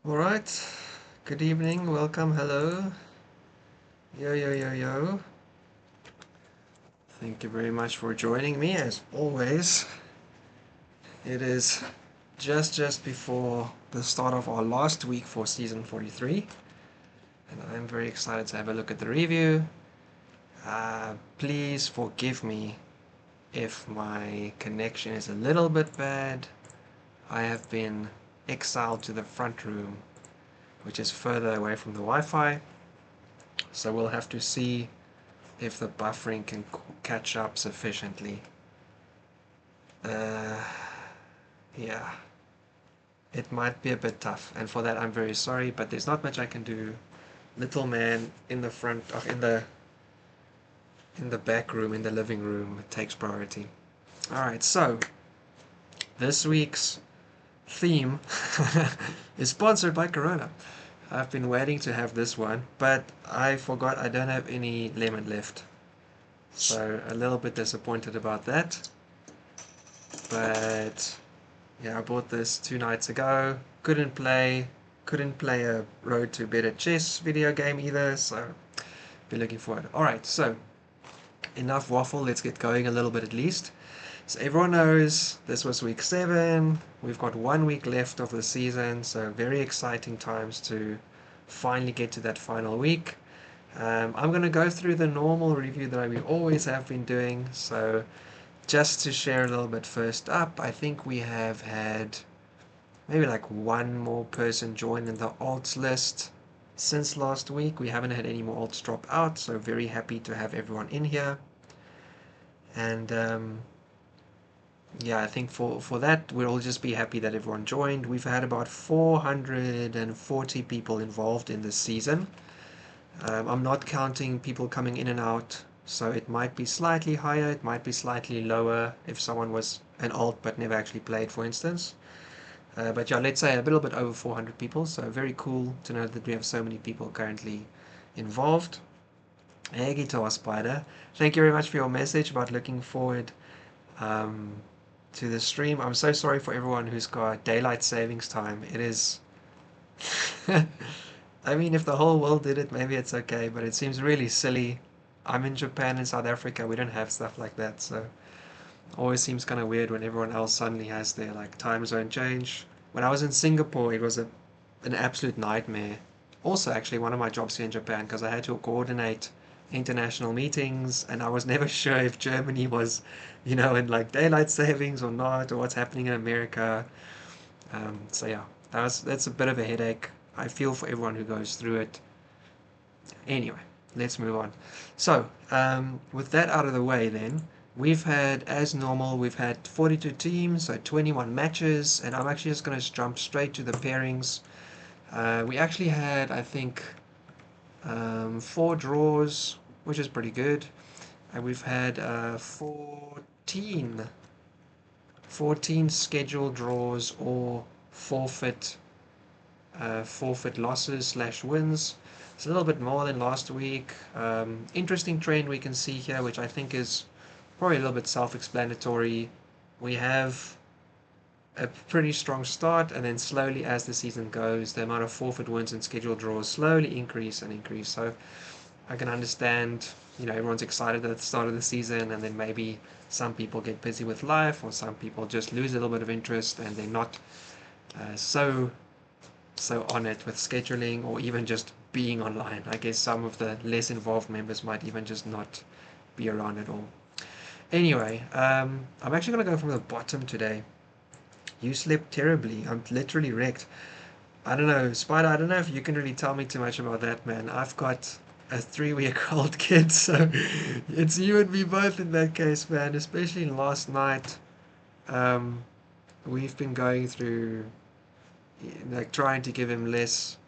All right. Good evening. Welcome. Hello. Yo, yo, yo, yo. Thank you very much for joining me as always. It is just before the start of our last week for season 43, and I'm very excited to have a look at the review. Please forgive me if my connection is a little bit bad. I have been exiled to the front room, which is further away from the Wi-Fi, so we'll have to see if the buffering can catch up sufficiently. Uh, yeah, it might be a bit tough, and for that I'm very sorry, but there's not much I can do. Little man in the front, in the back room, in the living room, takes priority. All right, so this week's theme is sponsored by Corona. I've been waiting to have this one, but I forgot I don't have any lemon left. So a little bit disappointed about that. But yeah, I bought this 2 nights ago. Couldn't play a Road to Better Chess video game either, so be looking forward. Alright, so enough waffle, let's get going a little bit at least. So everyone knows this was week 7. We've got 1 week left of the season, so very exciting times to finally get to that final week. I'm going to go through the normal review that we always have been doing. So just to share a little bit first up, I think we have had maybe like one more person join in the alts list since last week. We haven't had any more alts drop out, so very happy to have everyone in here. And yeah, I think for that, we'll all just be happy that everyone joined. We've had about 440 people involved in this season. I'm not counting people coming in and out, so it might be slightly higher, it might be slightly lower if someone was an alt but never actually played, for instance. But yeah, let's say a little bit over 400 people, so very cool to know that we have so many people currently involved. Hey, Guitar Spider, thank you very much for your message about looking forward um, to the stream. I'm so sorry for everyone who's got daylight savings time. It is. I mean, if the whole world did it, maybe it's okay, but it seems really silly. I'm in Japan and South Africa, we don't have stuff like that, so always seems kind of weird when everyone else suddenly has their like time zone change. When I was in Singapore, it was an absolute nightmare. Also, actually, one of my jobs here in Japan, because I had to coordinate international meetings, and I was never sure if Germany was, in like daylight savings or not, or what's happening in America. So yeah, that's a bit of a headache. I feel for everyone who goes through it. Anyway, let's move on. So, with that out of the way, then we've had, as normal, we've had 42 teams, so 21 matches, and I'm actually just going to jump straight to the pairings. We actually had, I think, 4 draws, which is pretty good, and we've had 14 scheduled draws or forfeit losses slash wins. It's a little bit more than last week. Interesting trend we can see here, which I think is probably a little bit self-explanatory. We have a pretty strong start, and then slowly as the season goes, the amount of forfeit wins and scheduled draws slowly increase and increase. So I can understand, everyone's excited at the start of the season, and then maybe some people get busy with life, or some people just lose a little bit of interest, and they're not so on it with scheduling or even just being online. I guess some of the less involved members might even just not be around at all. Anyway, I'm actually going to go from the bottom today. You slept terribly. I'm literally wrecked. I don't know, Spider, I don't know if you can really tell me too much about that, man. I've got a 3-week-old kid, so it's you and me both in that case, man. Especially last night, um, we've been going through, like, trying to give him less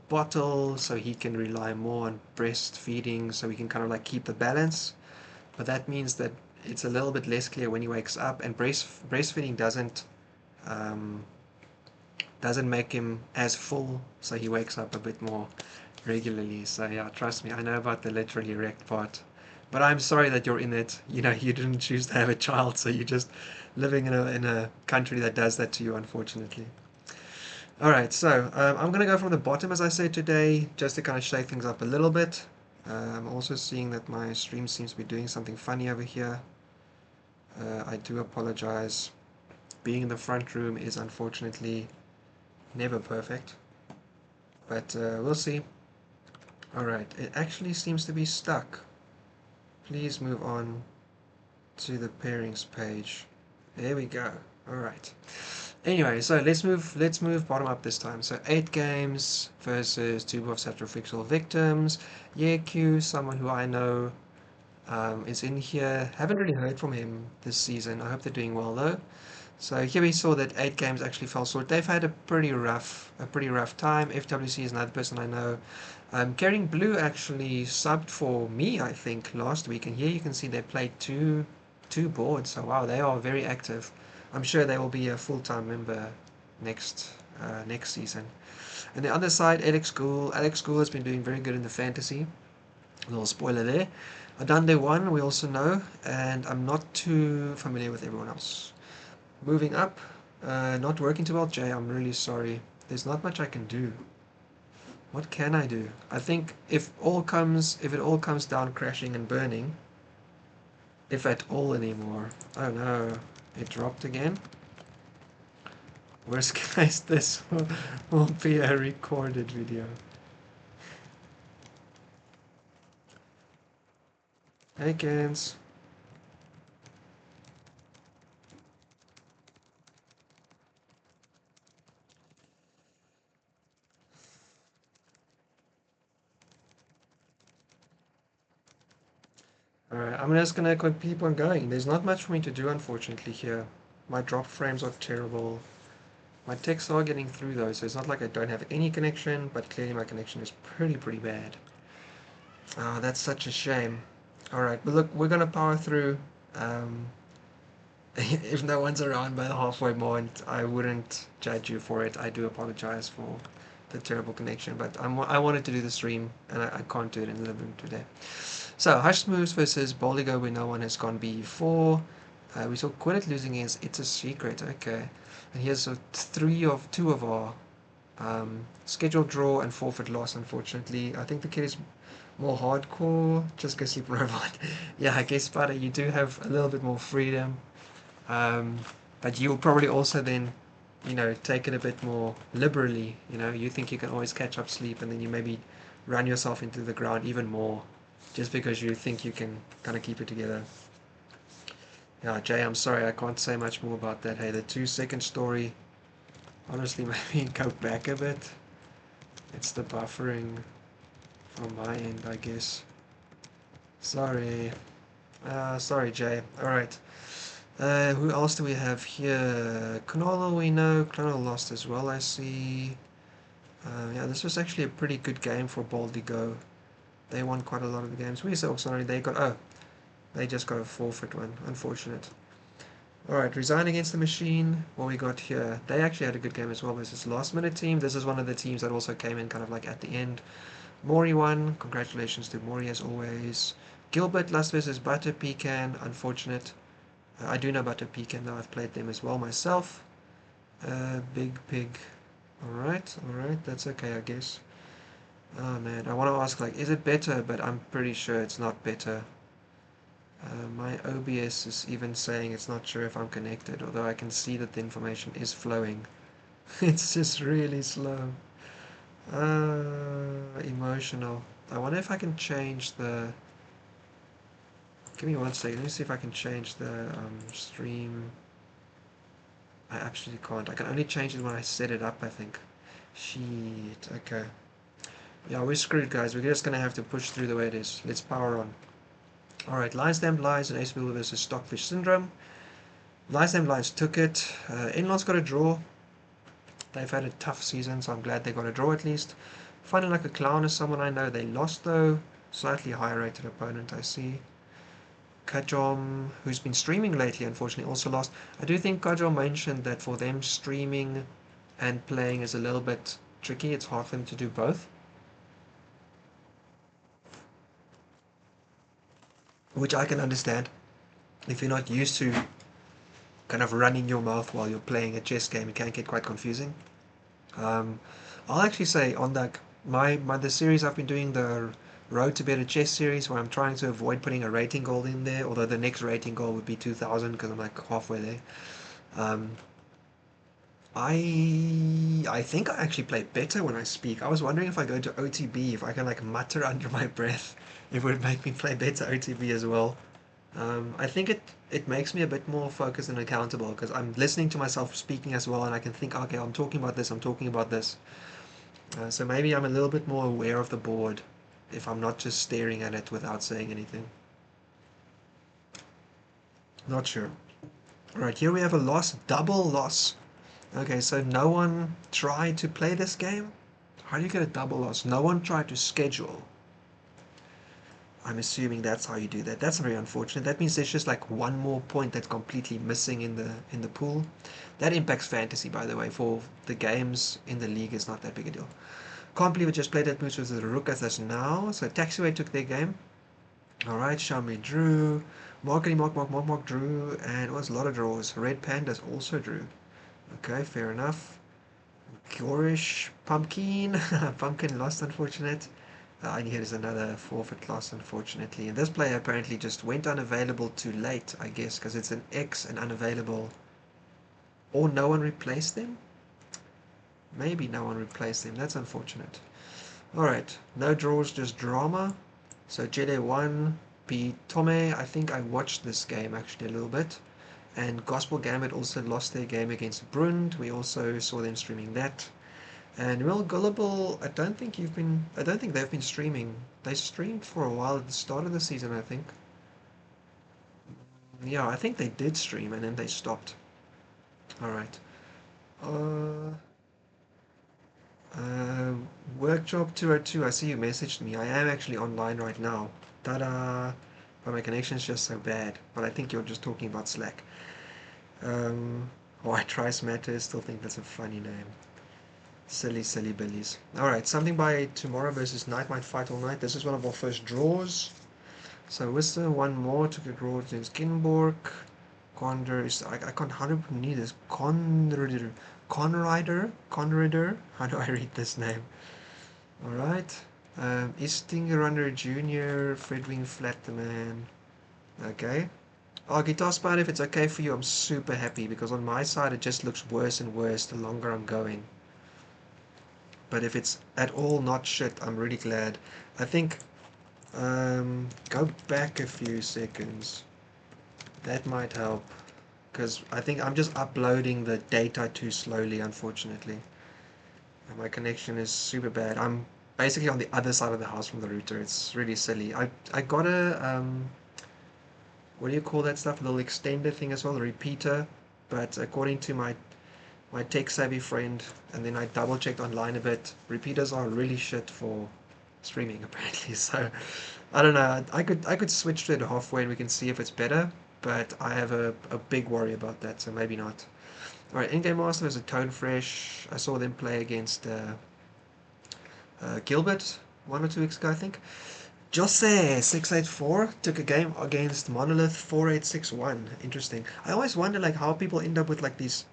bottle so he can rely more on breastfeeding so we can kind of like keep the balance. But that means that it's a little bit less clear when he wakes up, and breastfeeding um, doesn't make him as full, so he wakes up a bit more regularly. So yeah, trust me, I know about the literally wrecked part. But I'm sorry that you're in it. You didn't choose to have a child, so you're just living in a country that does that to you, unfortunately. Alright, so I'm going to go from the bottom, as I said today, just to kind of shake things up a little bit. I'm also seeing that my stream seems to be doing something funny over here. I do apologize. Being in the front room is unfortunately never perfect, but we'll see. Alright, it actually seems to be stuck. Please move on to the pairings page. There we go. Alright. Anyway, so let's move bottom up this time. So 8 games versus 2 of sacrificial victims. Yeah, Q, someone who I know is in here. Haven't really heard from him this season. I hope they're doing well though. So here we saw that 8 games actually fell short. They've had a pretty rough time. FWC is another person I know. Carrying Blue actually subbed for me, I think, last week, and here you can see they played two boards. So wow, they are very active. I'm sure they will be a full-time member next season. And the other side, Alex Gould has been doing very good in the fantasy. A little spoiler there. Adande won, we also know, and I'm not too familiar with everyone else. Moving up, not working too well, Jay. I'm really sorry. There's not much I can do. What can I do? I think if it all comes down crashing and burning, if at all anymore. Oh no, it dropped again. Worst case, this will be a recorded video. Hey, Cans. Alright, I'm just gonna keep on going. There's not much for me to do, unfortunately, here. My drop frames are terrible. My texts are getting through though, so it's not like I don't have any connection, but clearly my connection is pretty bad. Oh, that's such a shame. Alright, but look, we're gonna power through. Um, if no one's around by the halfway point, I wouldn't judge you for it. I do apologize for the terrible connection, but I wanted to do the stream, and I can't do it in the living room today. So, Hushed Moves versus Boldigo, where no one has gone before. We saw Quillet losing against It's a Secret, okay. And here's two of our scheduled draw and forfeit loss, unfortunately. I think the kid is more hardcore. Just go sleep robot. Yeah, I guess, Spider, you do have a little bit more freedom. Um, but you'll probably also then, take it a bit more liberally. You think you can always catch up sleep, and then you maybe run yourself into the ground even more, just because you think you can kind of keep it together. Yeah, Jay, I'm sorry, I can't say much more about that. Hey, the 2-second story, honestly, maybe go back a bit. It's the buffering from my end, I guess. Sorry. Sorry, Jay. Alright. Who else do we have here? Knoll, we know. Knoll lost as well, I see. Yeah, this was actually a pretty good game for Baldigo. They won quite a lot of the games. We saw, sorry, they just got a forfeit one. Unfortunate. Alright, Resign Against the Machine. What we got here? They actually had a good game as well versus Last Minute Team. This is one of the teams that also came in kind of like at the end. Mori won. Congratulations to Mori as always. Gilbert lost versus Butter Pecan. Unfortunate. I do know Butter Pecan though. I've played them as well myself. Big Pig. Alright, that's okay, I guess. Oh man, I want to ask like, is it better? But I'm pretty sure it's not better. My OBS is even saying it's not sure if I'm connected, although I can see that the information is flowing. It's just really slow. Emotional. I wonder if I can change the... Give me one second. Let me see if I can change the stream. I absolutely can't. I can only change it when I set it up, I think. Shit. Okay. Yeah, we're screwed, guys. We're just gonna have to push through the way it is. Let's power on. Alright, Lions Damned Lions and Ace Builder versus Stockfish Syndrome. Lions Damned Lions took it. Inlan's got a draw. They've had a tough season, so I'm glad they got a draw at least. Finding Like a Clown is someone I know. They lost though. Slightly higher rated opponent, I see. Kajom, who's been streaming lately, unfortunately also lost. I do think Kajom mentioned that for them streaming and playing is a little bit tricky. It's hard for them to do both. Which I can understand. If you're not used to kind of running your mouth while you're playing a chess game, it can get quite confusing. Um, I'll actually say on that the series I've been doing, the Road to Better Chess series, where I'm trying to avoid putting a rating goal in there, although the next rating goal would be 2000 because I'm like halfway there. Um, I think I actually play better when I speak. I was wondering if I go to OTB, if I can like mutter under my breath, it would make me play better OTB as well. I think it makes me a bit more focused and accountable because I'm listening to myself speaking as well, and I can think, okay, I'm talking about this, I'm talking about this. So maybe I'm a little bit more aware of the board if I'm not just staring at it without saying anything. Not sure. Alright, here we have a loss, double loss. Okay, so no one tried to play this game? How do you get a double loss? No one tried to schedule. I'm assuming that's how you do that. That's very unfortunate. That means there's just like one more point that's completely missing in the pool. That impacts fantasy, by the way. For the games in the league, it's not that big a deal. Can't believe it just played that moves with the rook as us now. So Taxiway took their game. Alright, Xiaomi drew. Marketing Mark drew. And it was a lot of draws. Red Pandas also drew. Okay, fair enough. Gorish Pumpkin. Pumpkin lost, unfortunate. And here is another forfeit loss, unfortunately. And this player apparently just went unavailable too late, I guess, because it's an X and unavailable. Or no one replaced them? Maybe no one replaced them. That's unfortunate. Alright, no draws, just drama. So Jede won, beat Tome. I think I watched this game actually a little bit. And Gospel Gambit also lost their game against Brund. We also saw them streaming that. And Real Gullible, I don't think they've been streaming. They streamed for a while at the start of the season, I think. Yeah, I think they did stream and then they stopped. Alright. Uh, uh, Workshop 202, I see you messaged me. I am actually online right now. Ta-da! But my connection is just so bad. But I think you're just talking about Slack. Why Trice Matters, still think that's a funny name. Silly, silly billies. Alright, something by Tomorrow versus Night Might Fight All Night. This is one of our first draws. So Whistler, one more, took a draw against Ginborg. Condor is, I can't, how do we need this? Conrider. Conrider? How do I read this name? Alright. Istingerunner Jr., Fredwing Flatterman. Okay. Oh, Guitar Spider, if it's okay for you, I'm super happy because on my side it just looks worse and worse the longer I'm going. But if it's at all not shit, I'm really glad. I think, go back a few seconds. That might help. Because I think I'm just uploading the data too slowly, unfortunately. And my connection is super bad. I'm basically on the other side of the house from the router. It's really silly. I got a, what do you call that stuff? A little extender thing as well, a repeater. But according to my tech savvy friend, and then I double checked online a bit, repeaters are really shit for streaming apparently. So I don't know. I could switch to it halfway and we can see if it's better, but I have a big worry about that, so maybe not. Alright, in-game master is a Tone Fresh. I saw them play against Gilbert 1 or 2 weeks ago, I think. Jose 684 took a game against Monolith 4861. Interesting. I always wonder like how people end up with like these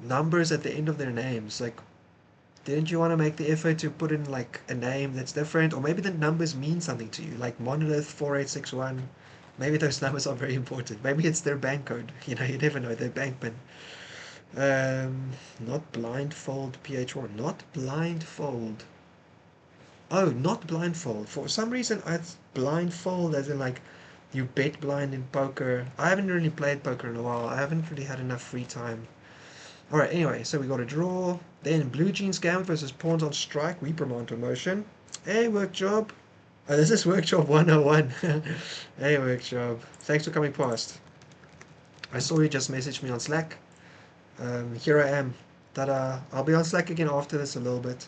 numbers at the end of their names. Like Didn't you want to make the effort to put in like a name that's different, or maybe the numbers mean something to you, like Monolith 4861? Maybe those numbers are very important. Maybe it's their bank code. You never know. Their bank pin. Not blindfold PH1. Not blindfold. Oh, not blindfold. For some reason, I blindfold as in like you bet blind in poker. I haven't really played poker in a while. I haven't really had enough free time. Alright, anyway, so we got a draw. Then Blue Jeans Gambit versus Pawns on Strike. Reprimand to motion. Hey, Workjob. Oh, this is Workjob 101. Hey, Workjob. Thanks for coming past. I saw you just messaged me on Slack. Here I am. Ta-da. I'll be on Slack again after this a little bit.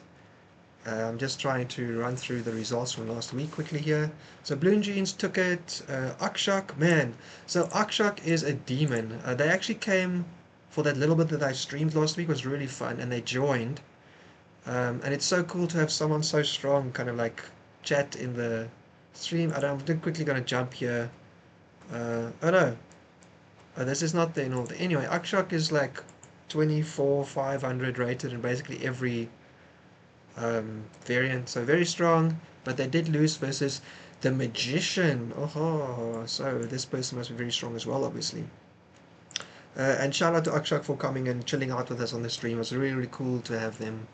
I'm just trying to run through the results from last week quickly here. So Blue Jeans took it. Akshak, man. So Akshak is a demon. They actually came for that little bit that I streamed last week. It was really fun, and they joined. And it's so cool to have someone so strong kind of like chat in the stream. I'm quickly going to jump here. Oh no. This is not the end of the... Anyway, Akshak is like 24,500 rated in basically every variant, so very strong, but they did lose versus the Magician. Oh, so this person must be very strong as well, obviously. And shout out to Akshak for coming and chilling out with us on the stream. It was really, really cool to have them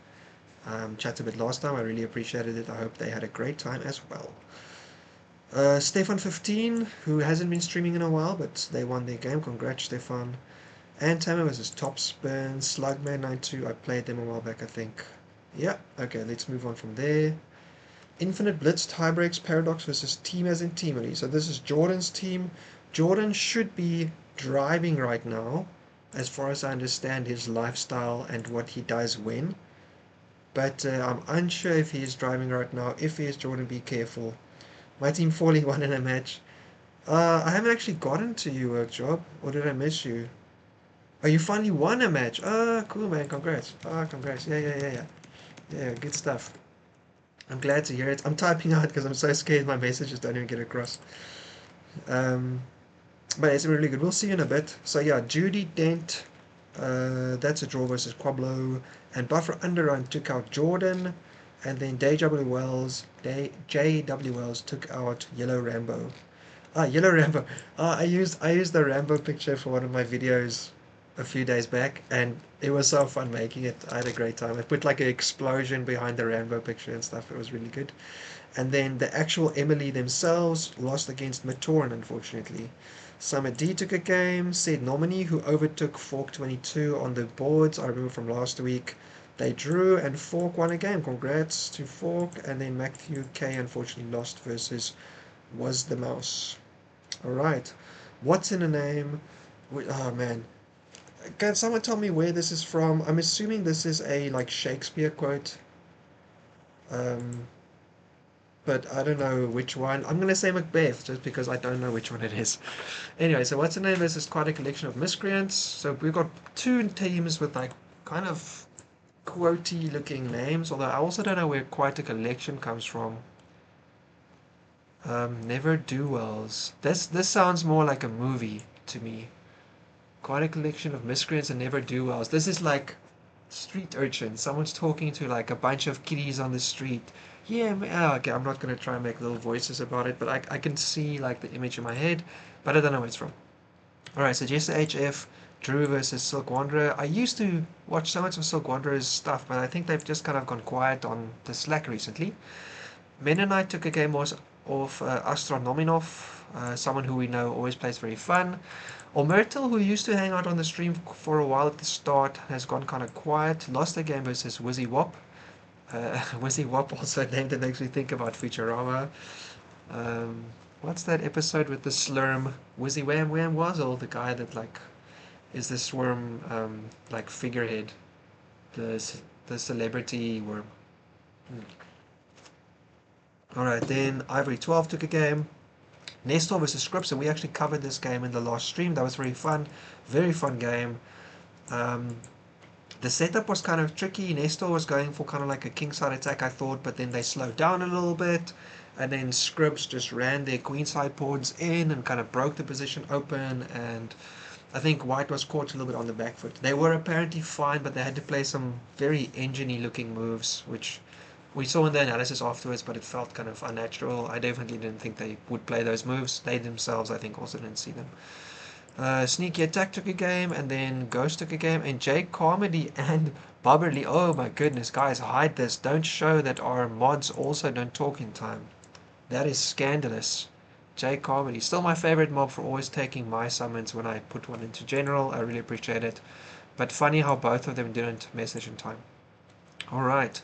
chat a bit last time. I really appreciated it. I hope they had a great time as well. Stefan 15, who hasn't been streaming in a while, but they won their game. Congrats, Stefan. And Tamer versus Topspin. Slugman 92. I played them a while back, I think. Yeah, okay, let's move on from there. Infinite Blitz tiebreaks Paradox versus Team as in Teamery. So this is Jordan's team. Jordan should be driving right now, as far as I understand his lifestyle and what he does when. But I'm unsure if he is driving right now. If he is, Jordan, be careful. My team falling one in a match. I haven't actually gotten to you, Workjob. Or did I miss you? Oh, you finally won a match. Cool, man. Congrats. Congrats. Yeah. Yeah, good stuff. I'm glad to hear it. I'm typing out because I'm so scared my messages don't even get across. But it's really good. We'll see you in a bit. So yeah, Judy Dent, that's a draw versus Quablo. And Buffer Underrun took out Jordan. And then J.W. Wells took out Yellow Rambo. Yellow Rambo. I used the Rambo picture for one of my videos a few days back, and it was so fun making it. I had a great time. I put like an explosion behind the Rambo picture and stuff. It was really good. And then the actual Emily themselves lost against Matoran, unfortunately. Summer D took a game. Said Nominee, who overtook Fork 22 on the boards. I remember from last week. They drew, and Fork won a game. Congrats to Fork. And then Matthew K unfortunately lost versus Was the Mouse. Alright. What's in a name? Oh man. Can someone tell me where this is from? I'm assuming this is a like Shakespeare quote. But I don't know which one. I'm gonna say Macbeth just because I don't know which one it is. Anyway, so what's the name? This is quite a collection of miscreants. So we've got two teams with like kind of quotey looking names, although I also don't know where quite a collection comes from. Never do wells. This sounds more like a movie to me. Quite a collection of miscreants and never do wells. This is like street urchin. Someone's talking to like a bunch of kiddies on the street. Yeah, okay, I'm not going to try and make little voices about it, but I can see like the image in my head, but I don't know where it's from. Alright, so Jester HF, Drew versus Silk Wanderer. I used to watch so much of Silk Wanderer's stuff, but I think they've just kind of gone quiet on the Slack recently. Mennonite took a game off Astronominov, someone who we know always plays very fun. Omertel, who used to hang out on the stream for a while at the start, has gone kind of quiet. Lost a game versus Wizzy Wop. Wizzy Wop, also a name that makes me think about Futurama. What's that episode with the slurm? Wizzy Wham Wham Wazzle, the guy that like is the swarm like figurehead, the celebrity worm. Alright, then Ivory 12 took a game. Nestor versus Scripps, and we actually covered this game in the last stream. That was very fun game. The setup was kind of tricky. Nestor was going for kind of like a kingside attack, I thought, but then they slowed down a little bit, and then Scripps just ran their queenside pawns in and kind of broke the position open, and I think White was caught a little bit on the back foot. They were apparently fine, but they had to play some very engine-y looking moves, which we saw in the analysis afterwards, but it felt kind of unnatural. I definitely didn't think they would play those moves. They themselves, I think, also didn't see them. Sneaky Attack took a game, and then Ghost took a game, and Jake Carmody and Bobberly. Oh my goodness, guys, hide this. Don't show that our mods also don't talk in time. That is scandalous. Jake Carmody, still my favorite mob for always taking my summons when I put one into general. I really appreciate it. But funny how both of them didn't message in time. Alright.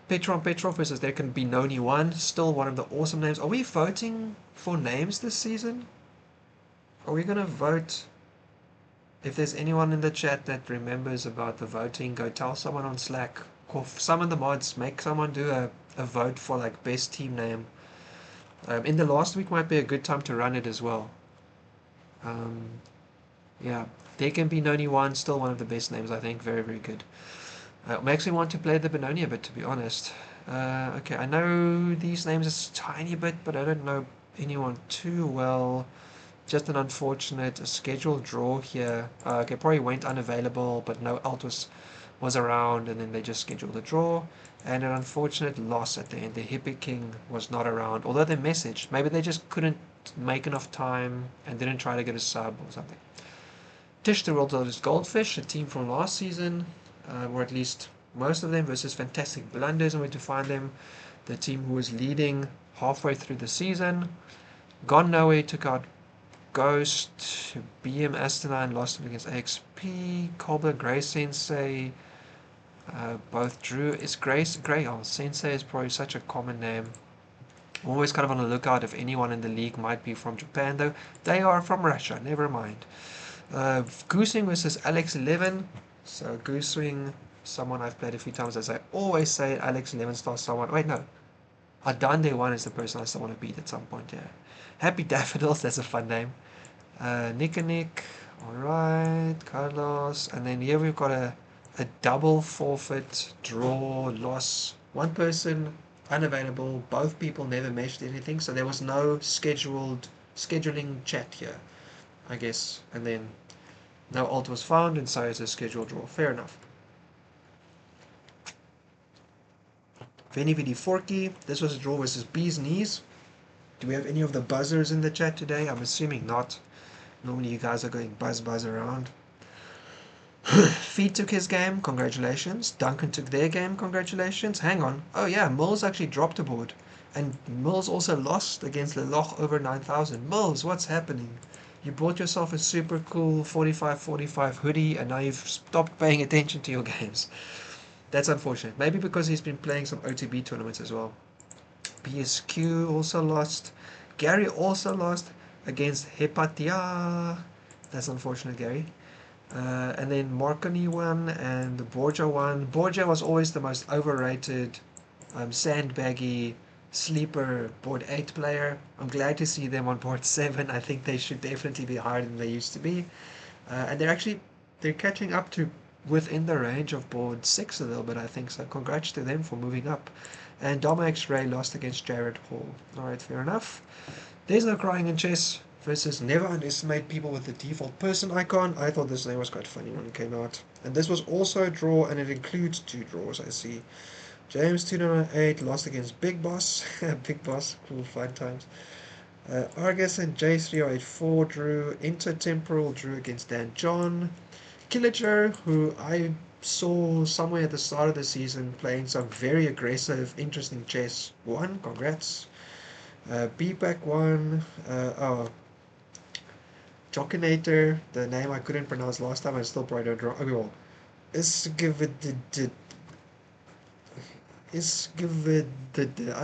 Petron Petrov versus There Can Be Noni 1. Still one of the awesome names. Are we voting for names this season? Are we gonna vote? If there's anyone in the chat that remembers about the voting, go tell someone on Slack. Call some of the mods, make someone do a vote for like best team name. In the last week might be a good time to run it as well. Um, yeah, There Can Be Noni 1, still one of the best names, I think. Very, very good. Makes me want to play the Benoni a bit, to be honest. Okay, I know these names a tiny bit, but I don't know anyone too well. Just an unfortunate scheduled draw here. Okay, probably went unavailable, but no alt was around, and then they just scheduled a draw. And an unfortunate loss at the end. The Hippie King was not around, although they messaged. Maybe they just couldn't make enough time and didn't try to get a sub or something. Tish the World's Goldfish, a team from last season, or at least most of them, versus Fantastic Blunders, and where to find them. The team who was leading halfway through the season. Gone Nowhere took out Ghost. BM Astonine lost against AXP. Colbert Gray Sensei. Both drew. Is Grace Gray? Oh, Sensei is probably such a common name. I'm always kind of on the lookout if anyone in the league might be from Japan, though. They are from Russia, never mind. Goosewing versus Alex 11. So Goosewing, someone I've played a few times, as I always say. Alex 11 star someone. Wait, no. Adande 1 is the person I still want to beat at some point, yeah. Happy Daffodils, that's a fun name. Nick and Nick, alright, Carlos. And then here we've got a double forfeit, draw, loss. One person unavailable, both people never meshed anything, so there was no scheduling chat here, I guess. And then no alt was found, and so it's a scheduled draw. Fair enough. Veni Vidi Forky, this was a draw versus Bee's Knees. Do we have any of the buzzers in the chat today? I'm assuming not. Normally you guys are going buzz around. Feed took his game, congratulations. Duncan took their game, congratulations. Hang on. Oh yeah, Mills actually dropped a board. And Mills also lost against Leloch over 9,000. Mills, what's happening? You bought yourself a super cool 45-45 hoodie and now you've stopped paying attention to your games. That's unfortunate. Maybe because he's been playing some OTB tournaments as well. PSQ also lost. Gary also lost against Hepatia. That's unfortunate, Gary. And then Marconi won and Borgia won. Borgia was always the most overrated, sandbaggy, sleeper board 8 player. I'm glad to see them on board 7. I think they should definitely be higher than they used to be. And they're catching up to within the range of board 6 a little bit, I think. So congrats to them for moving up. And Dom X-Ray lost against Jared Hall. Alright, fair enough. There's no crying in chess versus never underestimate people with the default person icon. I thought this name was quite funny when it came out. And this was also a draw, and it includes 2 draws, I see. James 298 lost against Big Boss. Big Boss, cool, fun times. Argus and J3084 drew. Intertemporal drew against Dan John. Killager, who I saw somewhere at the start of the season playing some very aggressive, interesting chess, won. Congrats. BPAC won. Jockinator, the name I couldn't pronounce last time, I still probably don't draw. Okay, well, I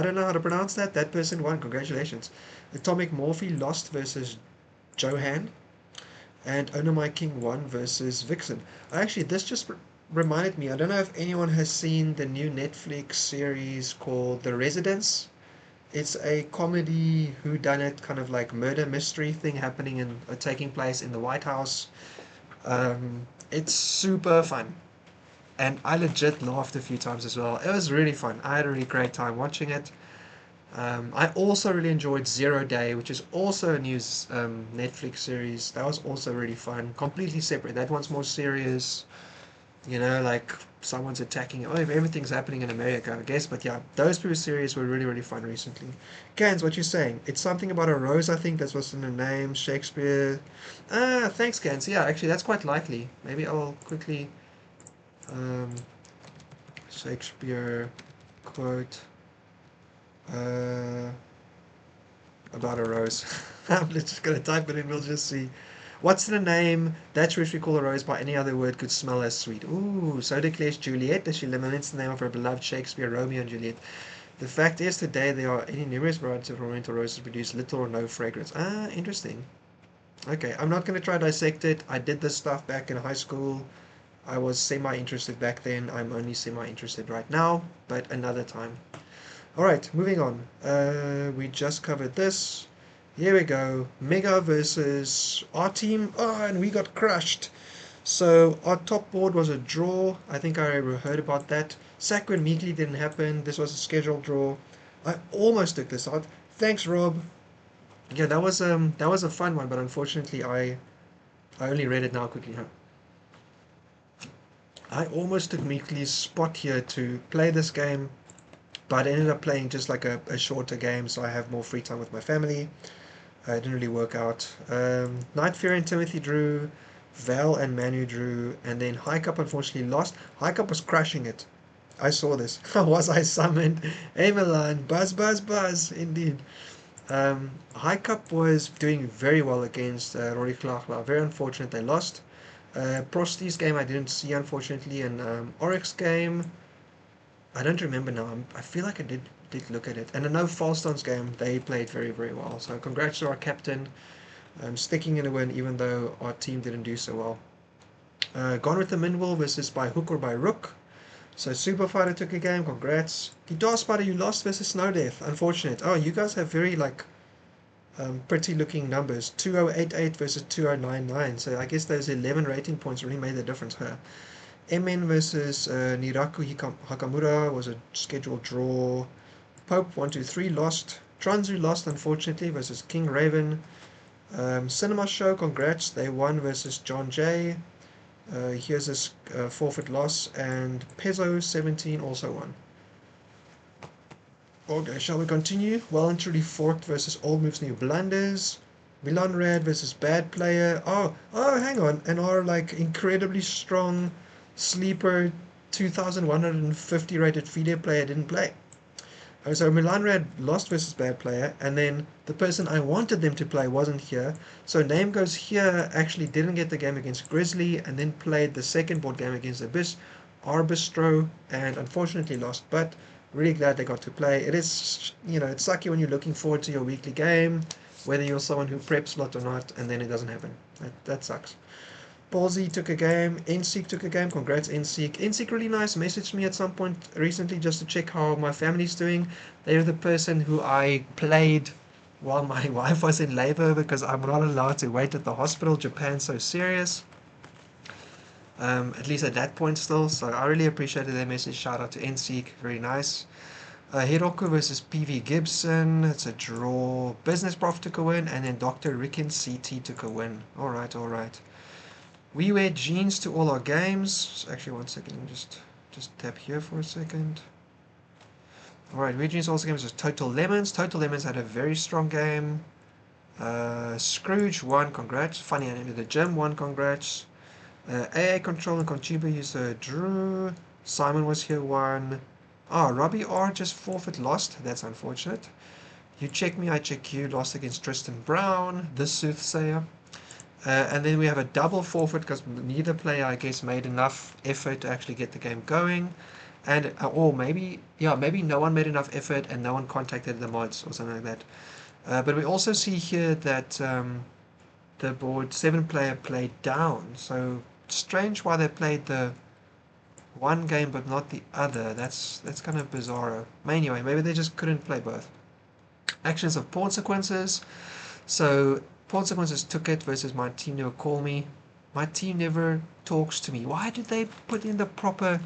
don't know how to pronounce that. That person won. Congratulations. Atomic Morphe lost versus Johan. And Onomai King won versus Vixen. Actually, this just reminded me. I don't know if anyone has seen the new Netflix series called The Residence. It's a comedy whodunit kind of like murder mystery thing happening in taking place in the White House. It's super fun. And I legit laughed a few times as well. It was really fun. I had a really great time watching it. I also really enjoyed Zero Day, which is also a new Netflix series. That was also really fun. Completely separate. That one's more serious. Like someone's attacking. Oh, if everything's happening in America, I guess. But yeah, those two series were really, really fun recently. Gans, what you saying? It's something about a rose, I think. That's what's in the name. Shakespeare. Ah, thanks, Gans. Yeah, actually, that's quite likely. Maybe I'll quickly. Um, Shakespeare quote. Uh, about a rose. I'm just gonna type it in, we'll just see. What's the name that which we call a rose by any other word could smell as sweet? Ooh, so declares Juliet as she laments the name of her beloved Shakespeare, Romeo and Juliet. The fact is, today there are any numerous varieties of ornamental roses produce little or no fragrance. Ah, interesting. Okay, I'm not gonna try dissect it. I did this stuff back in high school. I was semi-interested back then. I'm only semi-interested right now, but another time. Alright, moving on. We just covered this. Here we go. Mega versus our team. Oh, and we got crushed. So our top board was a draw. I think I heard about that. Sacco and Meekly didn't happen. This was a scheduled draw. I almost took this out. Thanks, Rob. Yeah, that was a fun one, but unfortunately I only read it now quickly. Huh? I almost took Meekly's spot here to play this game, but I ended up playing just like a shorter game, so I have more free time with my family. It didn't really work out. Night Fury and Timothy drew, Val and Manu drew, and then High Cup unfortunately lost. High Cup was crashing it. I saw this. Was I summoned? Hey Milan, buzz, buzz, buzz, indeed. High Cup was doing very well against Rory Klachla. Very unfortunate they lost. Prosty's game I didn't see unfortunately, and Oryx game I don't remember now. I feel like I did look at it. And I know Falston's game, they played very, very well. So congrats to our captain, sticking in a win even though our team didn't do so well. Gone with the Minwell versus by hook or by rook. So Super Fighter took a game, congrats. Guitar Spider, you lost versus Snow Death, unfortunate. Oh, you guys have very like pretty looking numbers. 2088 versus 2099. So I guess those 11 rating points really made the difference here. MN versus Niraku Hakamura was a scheduled draw. Pope 123 lost. Transu lost unfortunately versus King Raven. Cinema Show, congrats, they won versus John Jay. Here's a forfeit loss, and Pezzo 17 also won. Okay, shall we continue? Well and truly forked versus Old Moves New Blunders. Milan Rad versus Bad Player. Oh, hang on. And our like incredibly strong sleeper 2150 rated FIDE player didn't play. So Milan Rad lost versus Bad Player, and then the person I wanted them to play wasn't here. So Name Goes Here actually didn't get the game against Grizzly, and then played the second board game against Abyss, Arbistro, and unfortunately lost. But really glad they got to play. It is, it's sucky when you're looking forward to your weekly game, whether you're someone who preps a lot or not, and then it doesn't happen. That sucks. Palsy took a game. NSEEK took a game. Congrats, NSEEK. NSEEK really nice. Messaged me at some point recently just to check how my family's doing. They're the person who I played while my wife was in labor because I'm not allowed to wait at the hospital. Japan's so serious. At least at that point still. So I really appreciated their message. Shout out to NSEEK. Very nice. Hiroku versus PV Gibson. It's a draw. Business Prof took a win. And then Dr. Ricken CT took a win. Alright, alright. We wear jeans to all our games. Actually, one second. Let me just tap here for a second. Alright, wear jeans to all the games was Total Lemons. Total Lemons had a very strong game. Scrooge won, congrats. Funny Enemy the Gym won, congrats. AA Control and Conchiba user Drew. Simon was here, won. Robbie R just forfeit lost. That's unfortunate. You check me, I check you. Lost against Tristan Brown, the soothsayer. And then we have a double forfeit because neither player, I guess, made enough effort to actually get the game going. And, or maybe no one made enough effort and no one contacted the mods or something like that. But we also see here that the board 7-player played down. So strange why they played the one game but not the other. That's kind of bizarre. Anyway, maybe they just couldn't play both. Actions of pawn sequences. So pawn sequences took it versus my team never call me. My team never talks to me. Why did they put in the proper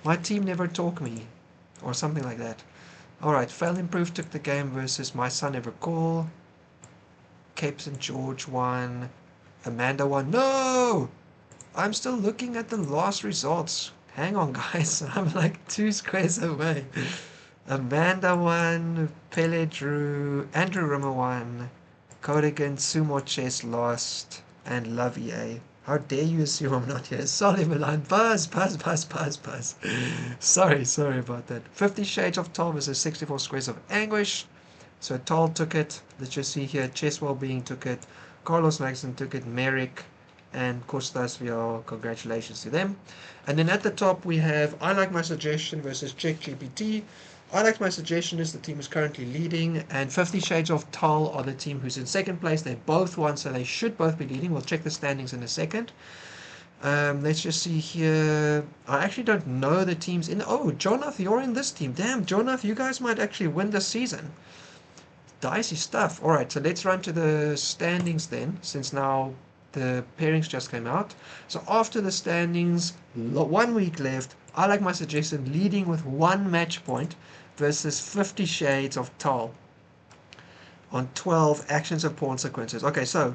my team never talk me or something like that? Alright, Fail Improve took the game versus My Son Ever Call. Cape St. George won. Amanda won. No! I'm still looking at the last results. Hang on, guys. I'm like 2 squares away. Amanda won. Pele drew. Andrew Rimmer won. Codigan Sumo Chess lost. And Love EA. How dare you assume I'm not here? Sorry, Milan. Buzz. Sorry about that. 50 Shades of Tall versus 64 Squares of Anguish. So Tall took it. Let's just see here. Chess Wellbeing took it. Carlos Maxson took it. Merrick and Kostas Vial. Congratulations to them. And then at the top we have I Like My Suggestion versus CheckGPT. I Like My Suggestion is the team who's currently leading, and 50 Shades of Tall are the team who's in second place. They both won, so they should both be leading. We'll check the standings in a second. Let's just see here. I actually don't know the teams in. Oh, Jonath, you're in this team. Damn, Jonath, you guys might actually win this season. Dicey stuff. Alright, so let's run to the standings then, since now the pairings just came out. So after the standings, 1 week left. I Like My Suggestion leading with 1 match point versus 50 Shades of Tall on 12 Actions of Consequences. Okay, so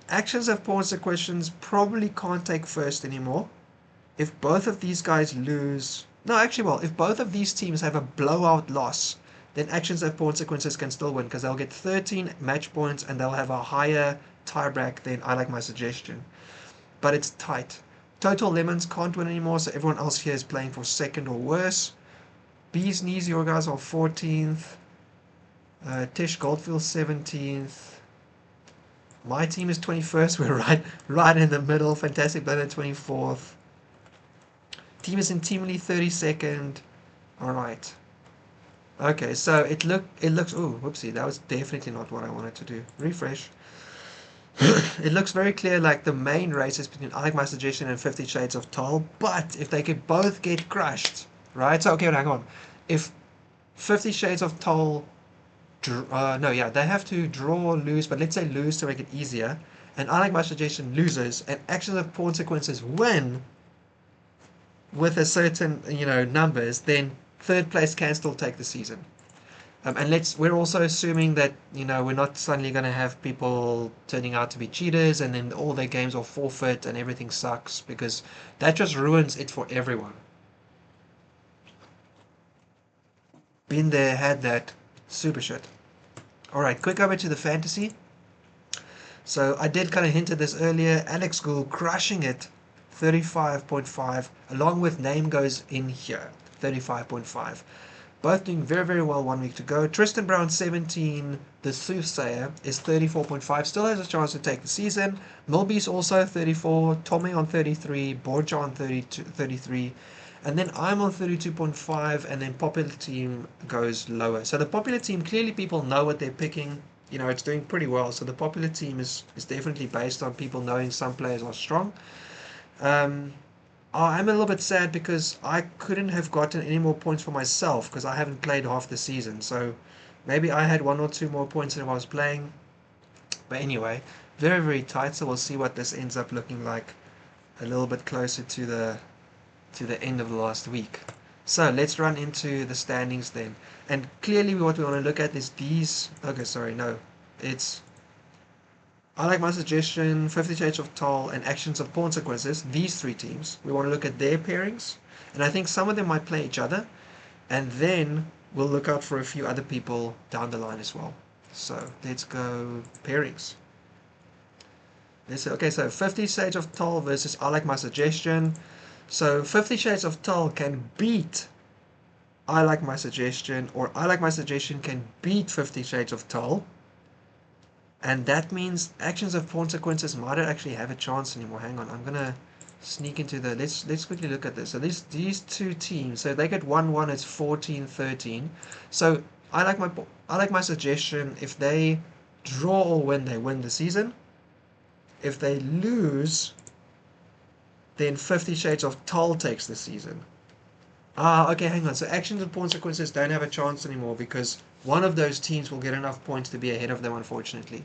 Actions of Consequences probably can't take first anymore. If both of these guys lose... No, actually, well, if both of these teams have a blowout loss, then Actions of Consequences can still win because they'll get 13 match points and they'll have a higher tiebreak than I Like My Suggestion. But it's tight. Total Lemons can't win anymore, so everyone else here is playing for second or worse. Bees Knees, your guys are 14th. Tish Goldfield 17th. My team is 21st. We're right in the middle. Fantastic Blender 24th. Team is in Team Lead 32nd. Alright. Okay, so it looks... Oh, whoopsie. That was definitely not what I wanted to do. Refresh. It looks very clear like the main race is between I Like My Suggestion and 50 Shades of Tall, but if they could both get crushed, right? So, okay, hang on. If 50 Shades of Tall... no, yeah, they have to draw or lose, but let's say lose to make it easier, and I Like My Suggestion loses, and Actions of Consequences win with a certain, numbers, then third place can still take the season. And we're also assuming that, we're not suddenly going to have people turning out to be cheaters and then all their games will forfeit and everything sucks, because that just ruins it for everyone. Been there, had that. Super shit. Alright, quick over to the fantasy. So I did kind of hint at this earlier. Alex Gould crushing it, 35.5, along with Name Goes in here, 35.5. Both doing very, very well 1 week to go. Tristan Brown, 17, the Soothsayer, is 34.5. Still has a chance to take the season. Milby's also 34. Tommy on 33. Borja on 33. And then I'm on 32.5. And then Popular Team goes lower. So the Popular Team, clearly people know what they're picking. It's doing pretty well. So the Popular Team is definitely based on people knowing some players are strong. I'm a little bit sad because I couldn't have gotten any more points for myself because I haven't played half the season. So maybe I had 1 or 2 more points than I was playing. But anyway, very, very tight. So we'll see what this ends up looking like a little bit closer to the end of the last week. So let's run into the standings then. And clearly what we want to look at is these. Okay, sorry, no. It's I Like My Suggestion, 50 Shades of Tall, and Actions of Consequences, these 3 teams. We want to look at their pairings, and I think some of them might play each other, and then we'll look out for a few other people down the line as well. So let's go pairings. Okay, so 50 Shades of Tall versus I Like My Suggestion. So 50 Shades of Tall can beat I Like My Suggestion, or I Like My Suggestion can beat 50 Shades of Tall. And that means Actions of Consequences might not actually have a chance anymore. Hang on, I'm gonna sneak into the... Let's quickly look at this. So these 2 teams, so they get 1-1, it's 14-13. So I like my suggestion. If they draw or win, they win the season. If they lose, then 50 Shades of Tall takes the season. Okay, hang on. So Actions and Consequences don't have a chance anymore because one of those teams will get enough points to be ahead of them, unfortunately.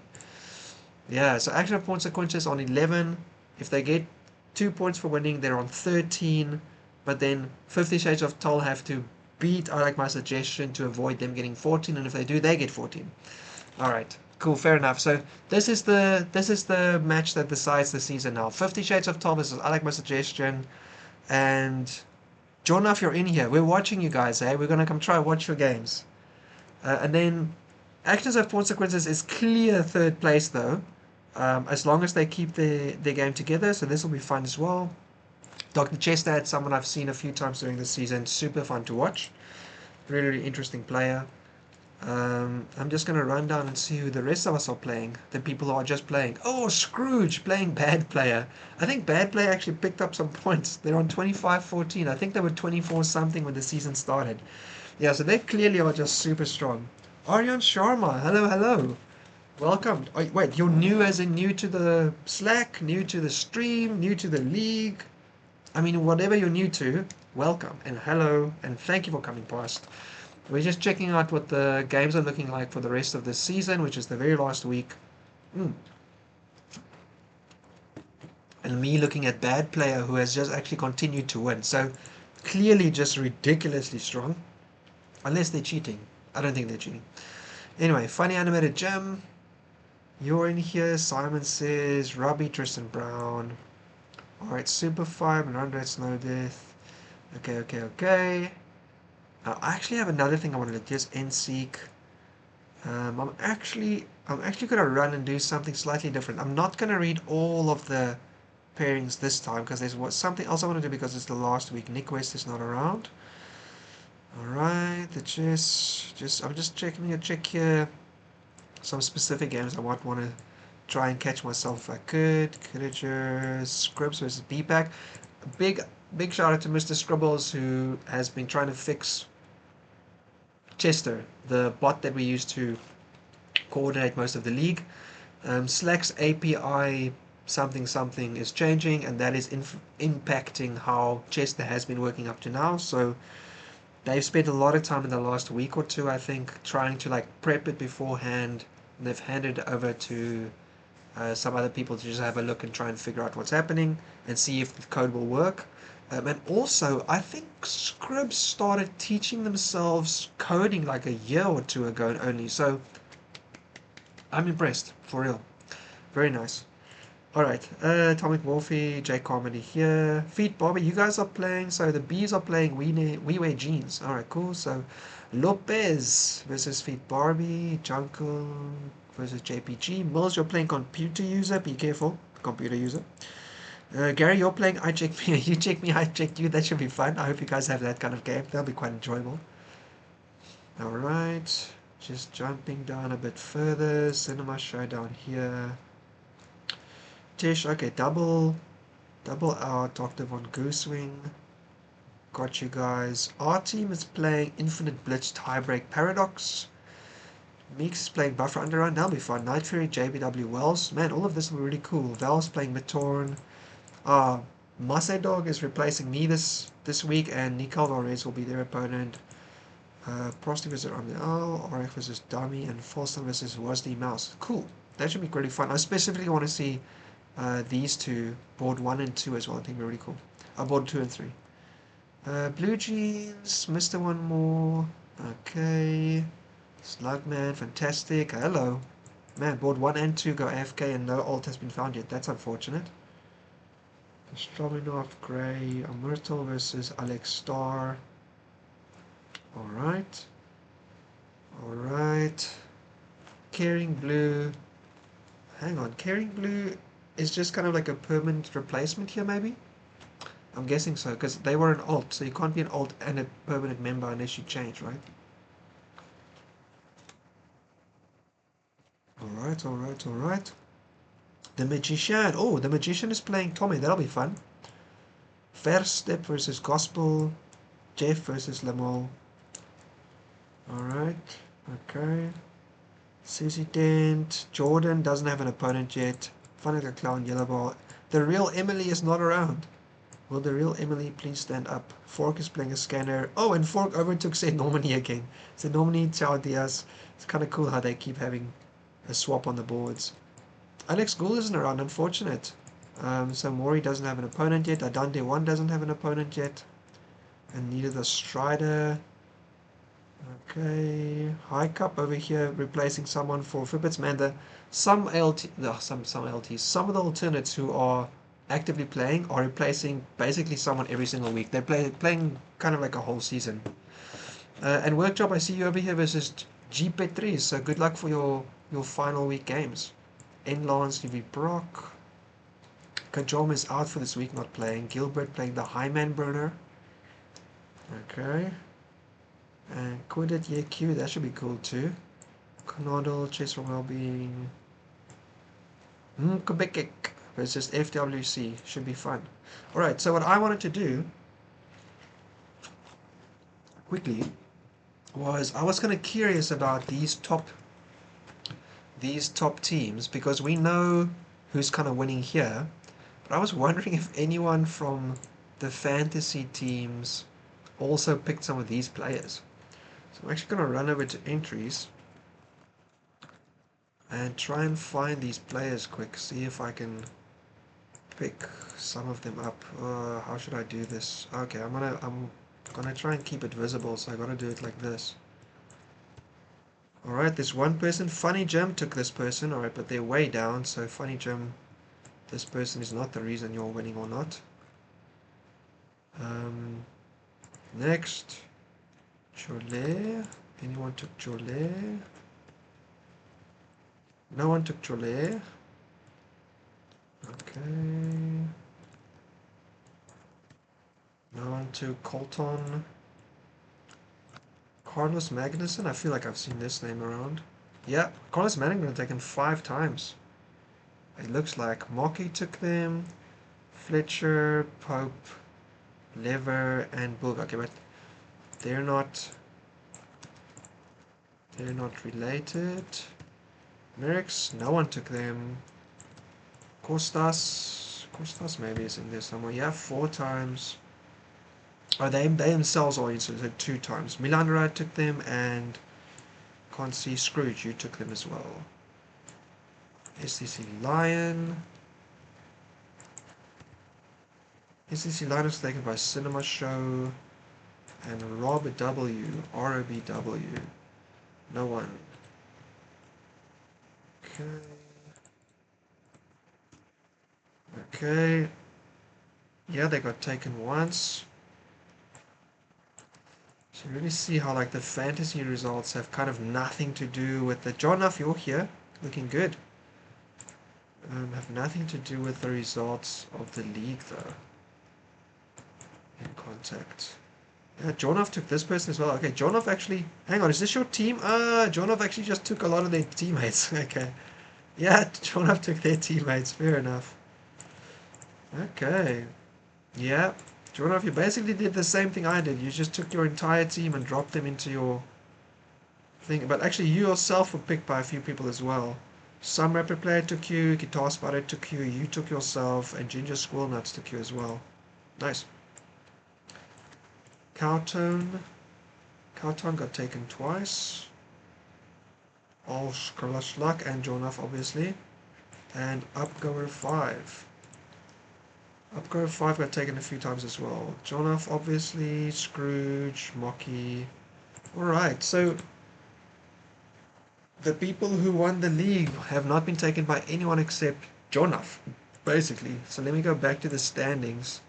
Yeah, so Action and Consequences on 11. If they get 2 points for winning, they're on 13. But then 50 Shades of Tall have to beat, I like my suggestion to avoid them getting 14, and if they do, they get 14. All right, cool, fair enough. So this is the match that decides the season now. 50 Shades of Tom is I like my suggestion, and John, if you're in here, we're watching you guys. We're gonna come try watch your games, and then Actions of Consequences is clear third place though, as long as they keep their game together. So this will be fun as well. Dr. Chestad, someone I've seen a few times during the season, super fun to watch. Really, really interesting player. I'm just going to run down and see who the rest of us are playing. The people who are just playing. Oh, Scrooge playing Bad Player. I think Bad Player actually picked up some points. They're on 25-14. I think they were 24 something when the season started. Yeah, so they clearly are just super strong. Aryan Sharma, hello, hello. Welcome. Oh, wait, you're new as in new to the Slack, new to the stream, new to the league. I mean, whatever you're new to, welcome and hello and thank you for coming past. We're just checking out what the games are looking like for the rest of this season, which is the very last week. And me looking at Bad Player who has just actually continued to win. So clearly just ridiculously strong. Unless they're cheating. I don't think they're cheating. Anyway, Funny Animated Gem. You're in here. Simon says, Robbie, Tristan Brown. Alright, Super 5 and 100 Snow Death. Okay, okay, okay. I actually have another thing I wanted to just NSeek. I'm actually gonna run and do something slightly different. I'm not gonna read all of the pairings this time because there's something else I want to do because it's the last week. Nick West is not around. All right, I'm just checking a check here. Some specific games I might want to try and catch myself if I could. Kiddiger, Scribs versus B-Pack. Big big shout out to Mr. Scribbles who has been trying to fix Chester, the bot that we use to coordinate most of the league. Slack's API something something is changing, and that is impacting how Chester has been working up to now. So they've spent a lot of time in the last week or two, I think, trying to like prep it beforehand. And they've handed it over to some other people to just have a look and try and figure out what's happening and see if the code will work. And also, I think Scribs started teaching themselves coding like a year or two ago only. So I'm impressed, for real. Very nice. Alright, Atomic Wolfie, J Comedy here. Feet Bobby, you guys are playing, so the Bees are playing We Wear Jeans. Alright, cool. So Lopez versus Feet Barbie, Jungle versus JPG. Mills, you're playing computer user, be careful, computer user. Gary, you're playing I check me, you check me, I check you. That should be fun. I hope you guys have that kind of game. That'll be quite enjoyable. Alright, just jumping down a bit further. Cinema Showdown here. Tish, okay, double out, Octave on Goosewing. Got you guys. Our team is playing Infinite Blitz Tiebreak Paradox. Meeks is playing Buffer Underground, that'll be fun. Night Fury, JBW Wells. Man, all of this will be really cool. Val's playing Matorn. Masay Dog is replacing me this week, and Nicole Valrez will be their opponent. Prosty versus Armel, RF versus Dummy, and Falston versus Wesley Mouse. Cool. That should be really fun. I specifically want to see these two, board 1 and 2 as well. I think they're really cool. Board 2 and 3. Blue Jeans, Mr. One More. Okay. Slugman, fantastic. Hello. Man, board 1 and 2 go AFK and no alt has been found yet. That's unfortunate. Strominov, Gray, Myrtle versus Alex Star. Alright. Alright. Caring Blue. Hang on, Caring Blue is just kind of like a permanent replacement here, maybe? I'm guessing so, because they were an alt, so you can't be an alt and a permanent member unless you change, right? Alright, alright, alright. The Magician. Oh, the Magician is playing Tommy. That'll be fun. First Step versus Gospel. Jeff versus Lamal. Alright. Okay. Susie Dent. Jordan doesn't have an opponent yet. Fun like a clown, yellow ball. The real Emily is not around. Will the real Emily please stand up? Fork is playing a scanner. Oh, and Fork overtook St. Normani again. St. Normani, Ciao Diaz. It's kind of cool how they keep having a swap on the boards. Alex Gould isn't around, unfortunate. So Mori doesn't have an opponent yet. Adante 1 doesn't have an opponent yet. And neither does Strider. Okay, high cup over here replacing someone for Fibbits. Man, some LT, some LTs, some of the alternates who are actively playing are replacing basically someone every single week. They're playing kind of like a whole season. And Workjob, I see you over here versus G-Petri, so good luck for your final week games. Enlance, UV Brock. Kajom is out for this week, not playing. Gilbert playing the Highman Burner. Okay. And Quidit YQ, that should be cool too. Knodle, Chase for Wellbeing. Quebec versus FWC. Should be fun. Alright, so what I wanted to do quickly was I was kind of curious about these top teams because we know who's kind of winning here. But I was wondering if anyone from the fantasy teams also picked some of these players. So I'm actually going to run over to entries and try and find these players quick. See if I can pick some of them up. How should I do this? Okay, I'm gonna try and keep it visible, so I gotta do it like this. Alright, there's one person. Funny Jim took this person. Alright, but they're way down, so Funny Jim, this person is not the reason you're winning or not. Next, Cholet. Anyone took Cholet? No one took Cholet. Okay. No one took Colton. Carlos Magnuson. I feel like I've seen this name around. Yeah, Carlos Magnuson taken 5 times. It looks like Mocky took them. Fletcher, Pope, Lever, and Boog. Okay, but they're not related. Merrick's, no one took them. Costas maybe is in there somewhere. Yeah, 4 times. Oh, they themselves are inserted 2 times. Milanra took them, and can't see Scrooge, you took them as well. STC Lion. STC Lion was taken by Cinema Show. And Rob W. ROBW. No one. Okay. Okay. Yeah, they got taken once. So you really see how like the fantasy results have kind of nothing to do with the... John Nuff, you're here. Looking good. Have nothing to do with the results of the league though. In contact. Yeah, Jonoff took this person as well. Okay, Jonoff actually... Hang on, is this your team? Jonoff actually just took a lot of their teammates. Okay. Yeah, Jonoff took their teammates. Fair enough. Okay. Yeah. Jonoff, you basically did the same thing I did. You just took your entire team and dropped them into your thing. But actually, you yourself were picked by a few people as well. Some rapid player took you, Guitar Spider took you took yourself, and Ginger Squirrel Nuts took you as well. Nice. Cowtone got taken twice. All Luck and Jonoff obviously. And Upgoer 5. Upgoer 5 got taken a few times as well. Jonoff obviously, Scrooge, Mocky. Alright, so the people who won the league have not been taken by anyone except Jonoff, basically. So let me go back to the standings.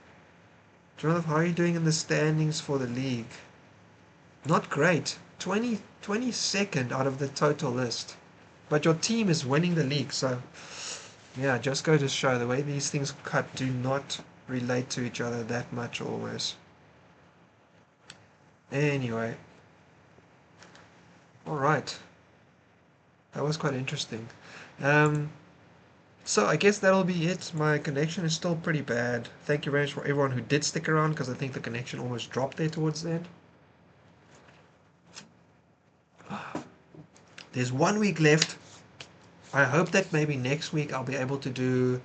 Jonoff, how are you doing in the standings for the league? Not great. 22nd out of the total list. But your team is winning the league, so yeah, just go to show the way these things cut do not relate to each other that much always. Anyway. Alright. That was quite interesting. So I guess that'll be it. My connection is still pretty bad. Thank you very much for everyone who did stick around because I think the connection almost dropped there towards the end. There's 1 week left. I hope that maybe next week I'll be able to do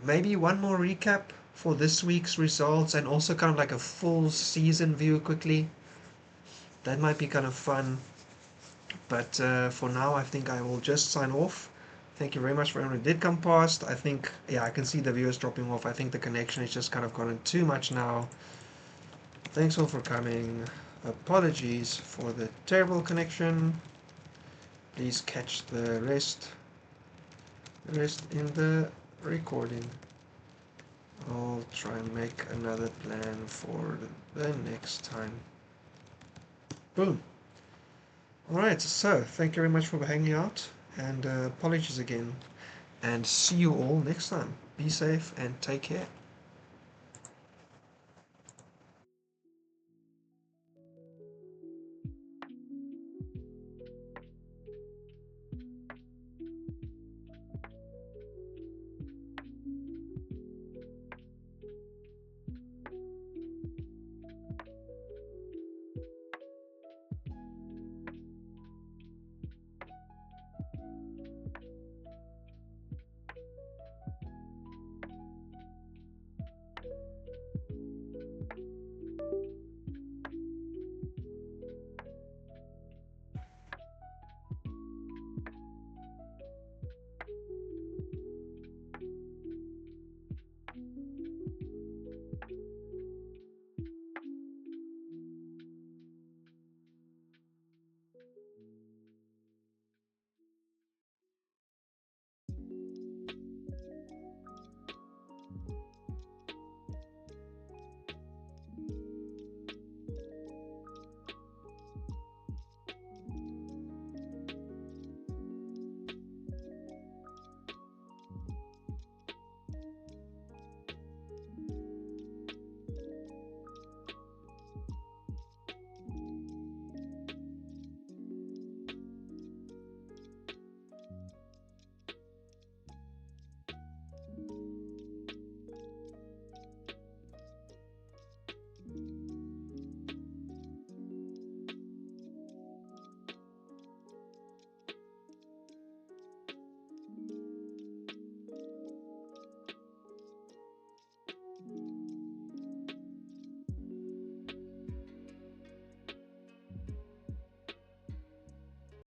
maybe one more recap for this week's results and also kind of like a full season view quickly. That might be kind of fun. But for now, I think I will just sign off. Thank you very much for everyone who did come past. I think, yeah, I can see the viewers dropping off. I think the connection is just kind of gotten too much now. Thanks all for coming. Apologies for the terrible connection. Please catch the rest in the recording. I'll try and make another plan for the next time. Boom. Alright, so thank you very much for hanging out, and apologies again, and see you all next time. Be safe and take care.